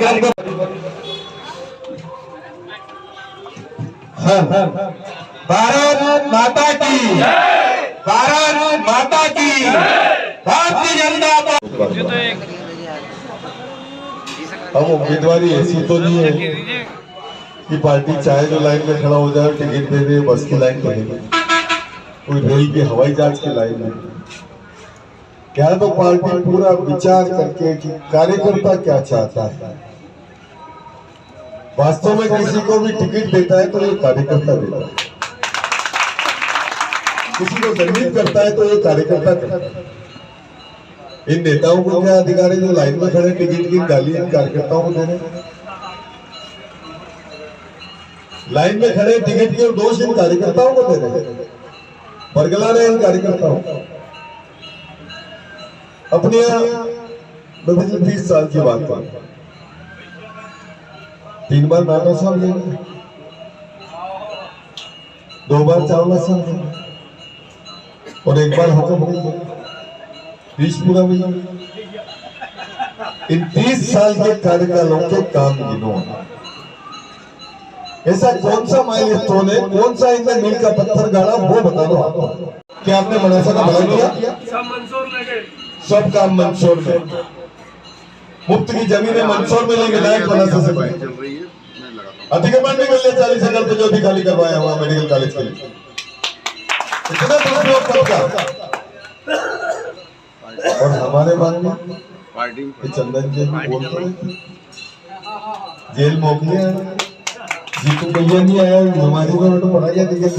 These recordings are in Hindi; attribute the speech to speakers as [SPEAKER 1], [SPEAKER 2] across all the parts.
[SPEAKER 1] कार्यक्रम को भारत माता की, भारत माता की, भारतीय जनता पार्टी।
[SPEAKER 2] अब उम्मीदवारी ऐसी तो नहीं है कि पार्टी चाहे जो लाइन में खड़ा हो जाए टिकट दे दे, बस की लाइन दे दे, कोई रेल की हवाई जहाज की लाइन नहीं। क्या तो पार्टी पूरा विचार करके कि कार्यकर्ता क्या चाहता है। वास्तव में किसी को भी टिकट देता है तो ये कार्यकर्ता देता है, किसी को दंडित करता है तो ये कार्यकर्ता करता है। इन नेताओं को क्या अधिकार है जो लाइन में खड़े टिकट की गाली इन कार्यकर्ताओं को दे रहे हैं? लाइन में खड़े टिकट के दोष इन कार्यकर्ताओं को दे रहे हैं, बरगला रहे इन कार्यकर्ताओं को। अपने मैं पिछले 30 साल की बात कर, 3 बार नाना साहब लेंगे, 2 बार चावला साहब और 1 बार हुक्म देंगे, 30 पूरा भी। इन 30 साल के कार्यकालों के काम गिनो। ऐसा कौन सा माइलस्टोन है, कौन सा इनका मील का पत्थर गाड़ा, वो बता दो आपको। क्या आपने मनासा का भला किया? सब काम मंदसौर में, मुफ्त की जमीनें मंदसौर में लेंगे, लायक मनासा से अतिक्रमण भी मिल लिया 40 एकड़ पे जो भी खाली करवाया हुआ मेडिकल कॉलेज के लिए। इतना दुरुपयोग पद का। और हमारे माननीय चंदन जी बोलते हैं जेल मोकले जीतू भैया नहीं आया, हमारी तो पढ़ा गया देखिए।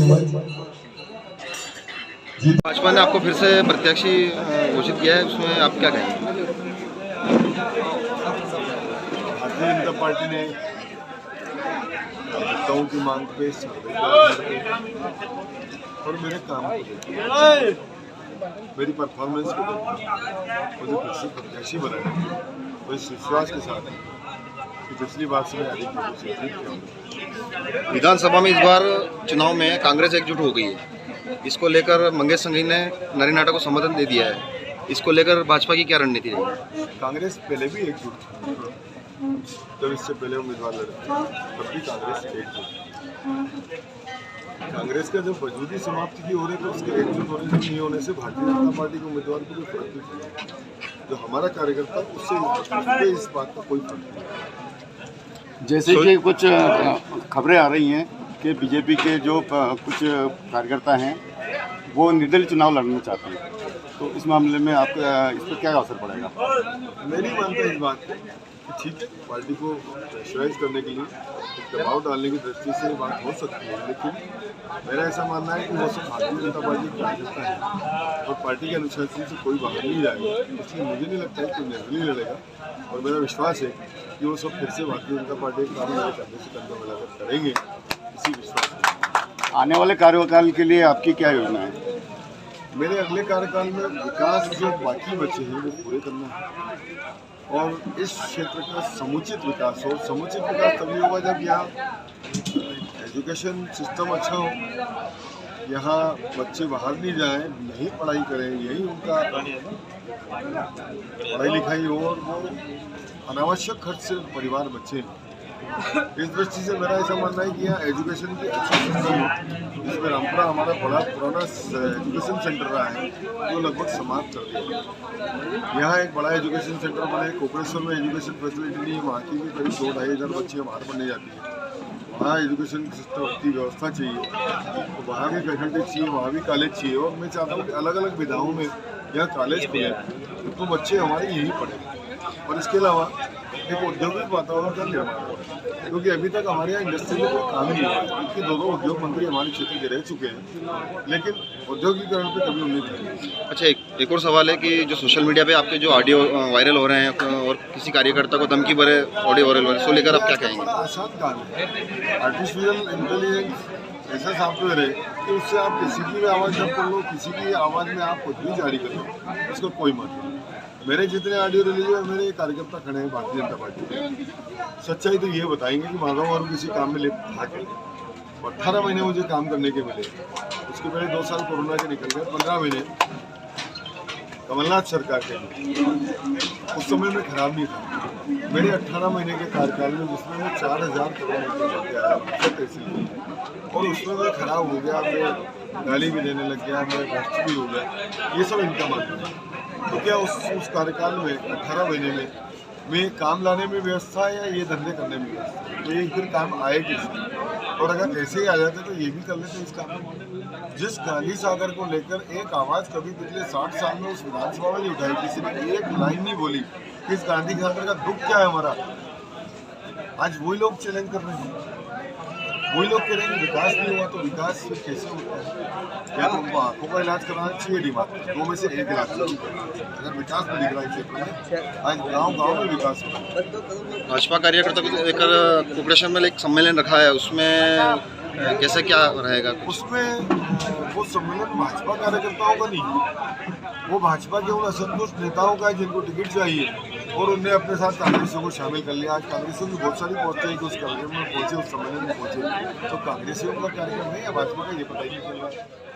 [SPEAKER 3] भाजपा ने आपको फिर से प्रत्याशी घोषित किया है, उसमें आप क्या कहेंगे?
[SPEAKER 2] भारतीय जनता पार्टी ने नेताओं की मांग पे और मेरे काम को, मेरी परफॉर्मेंस को मुझे फिर से प्रत्याशी बनाया। तो इस विश्वास के साथ कि पिछली बार से मैं अधिक
[SPEAKER 3] विधानसभा में इस बार चुनाव में कांग्रेस एकजुट हो गई है, इसको लेकर मंगेश संघवी ने नरी नाटा को समर्थन दे दिया है। इसको लेकर भाजपा की क्या रणनीति रहेगी?
[SPEAKER 2] कांग्रेस पहले भी एकजुट थी, जब इससे पहले उम्मीदवार लड़े तब भी कांग्रेस एकजुट। कांग्रेस का जब वजूदी समाप्ति की हो रही तो उसके एकजुट होने से नहीं होने से भारतीय जनता पार्टी के उम्मीदवार को कोई फर्क नहीं पड़ता। जो हमारा कार्यकर्ता उससे इस बात का कोई फर्क नहीं।
[SPEAKER 4] जैसे कि कुछ खबरें आ रही हैं कि बीजेपी के जो कुछ कार्यकर्ता हैं वो निर्दलीय चुनाव लड़ना चाहते हैं, तो इस मामले में आपका इस पर क्या असर पड़ेगा?
[SPEAKER 2] मैं नहीं मानता इस बात को। ठीक है, पार्टी को प्रेशराइज करने के लिए, दबाव डालने की दृष्टि से बात हो सकती है, लेकिन मेरा ऐसा मानना है कि वो सब भारतीय जनता पार्टी का कार्यकर्ता है और पार्टी के अनुशासन से कोई बाहर नहीं जाएगा। इसलिए मुझे नहीं लगता है कि निर्दलीय लड़ेगा और मेरा विश्वास है कि वो सब फिर से भारतीय जनता पार्टी के काम करने से कंधा मिलाकर करेंगे, इसी विश्वास।
[SPEAKER 4] आने वाले कार्यकाल के लिए आपकी क्या योजना है?
[SPEAKER 2] मेरे अगले कार्यकाल में विकास जो बाकी बचे हैं वो पूरे करना है और इस क्षेत्र का समुचित विकास हो। समुचित विकास तभी होगा जब यहाँ एजुकेशन सिस्टम अच्छा हो, यहाँ बच्चे बाहर नहीं जाएं, यहीं पढ़ाई करें, यहीं उनका पढ़ाई लिखाई हो और वो अनावश्यक खर्च से परिवार बचे। इस दृष्टि से मेरा ऐसा मानना है कि यहाँ एजुकेशन की अच्छी सिस्टम हो, जिसमें रामपुरा हमारा बड़ा पुराना एजुकेशन सेंटर रहा है वो लगभग समाप्त कर दिया। यहाँ एक बड़ा एजुकेशन सेंटर बने, कोपरेश्वर में एजुकेशन फैसिलिटी नहीं है, वहाँ की भी करीब 2-2.5 हज़ार बच्चे बाहर पढ़ने जाती है। वहाँ एजुकेशन सिस्टम की व्यवस्था चाहिए, तो वहाँ भी फैकल्टी चाहिए, वहाँ भी कॉलेज चाहिए और मैं चाहता हूँ कि अलग अलग विधाओं में यहाँ कॉलेज खुले तो बच्चे हमारे यहीं पढ़ें। और इसके अलावा एक औद्योगिक वातावरण का निर्माण हो, क्योंकि अभी तक हमारे यहाँ इंडस्ट्री में कोई काम नहीं हुआ, क्योंकि 2 उद्योग मंत्री हमारे क्षेत्र के रह चुके हैं, लेकिन औद्योगिकरण पे कभी उम्मीद नहीं।
[SPEAKER 3] अच्छा, एक और सवाल है कि जो सोशल मीडिया पे आपके जो ऑडियो वायरल हो रहे हैं और किसी कार्यकर्ता को धमकी भरे ऑडियो वायरल हो रहे हैं, उसको लेकर आप क्या कहेंगे?
[SPEAKER 2] आसान काम है, आर्टिफिशियल इंटेलिजेंस ऐसा सॉफ्टवेयर है कि उससे आप किसी की भी आवाज़ जब कर लो, किसी की आवाज़ में आप कुछ भी जारी कर लो, उसका कोई मतलब नहीं। मेरे जितने ऑडियो रिलीज हुए मेरे कार्यकर्ता खड़े हैं भारतीय जनता पार्टी के। सच्चाई तो ये बताएंगे कि माधव और किसी काम में ले था क्या। 18 महीने मुझे काम करने के मिले, उसके पहले 2 साल कोरोना के निकल गए, 15 महीने कमलनाथ सरकार के। उस समय में खराब नहीं था, मेरे 18 महीने के कार्यकाल में जिसमें मैं 4000 करोड़ रुपये लग गया तहसील में, और उसमें मैं खराब हो गया, मैं गाली भी देने लग गया, मैं भ्रष्ट भी हो गया, ये सब इनका मानना है। तो क्या उस कार्यकाल में 18 महीने में मैं काम लाने में व्यवस्था है या ये धंधे करने में व्यवस्था, तो ये फिर काम आए किसी, और अगर ऐसे ही आ जाते तो ये भी कर लेते इस काम में। जिस गांधी सागर को लेकर एक आवाज़ कभी पिछले 60 साल में उस विधानसभा में नहीं उठाई, किसी ने एक लाइन नहीं बोली कि इस गांधी सागर का दुख क्या है हमारा, आज वही लोग चैलेंज कर रहे हैं। वही लोग कह रहे हैं कि विकास नहीं हुआ, तो विकास फिर कैसे होता है? या तो उनको आंखों का इलाज कराना चाहिए दिमाग, 2 में से 1 इलाज अगर विकास में दिख रहा है क्षेत्र में, आज गाँव में विकास हो रहा है।
[SPEAKER 3] भाजपा कार्यकर्ता को लेकर कुकड़ेश्वर में एक सम्मेलन रखा है, उसमें कैसे क्या रहेगा?
[SPEAKER 2] उसमें वो सम्मेलन भाजपा कार्यकर्ताओं का नहीं, वो भाजपा के उन असंतुष्ट नेताओं का है जिनको टिकट चाहिए, और उनने अपने साथ कांग्रेसियों को शामिल कर लिया। आज कांग्रेसियों की बहुत सारी पहुंचे हैं कि उस कार्यक्रम में पहुंचे, उस सम्मेलन में पहुंचे, तो कांग्रेसियों का कार्यक्रम है या भाजपा का, ये पता ही नहीं चल रहा है।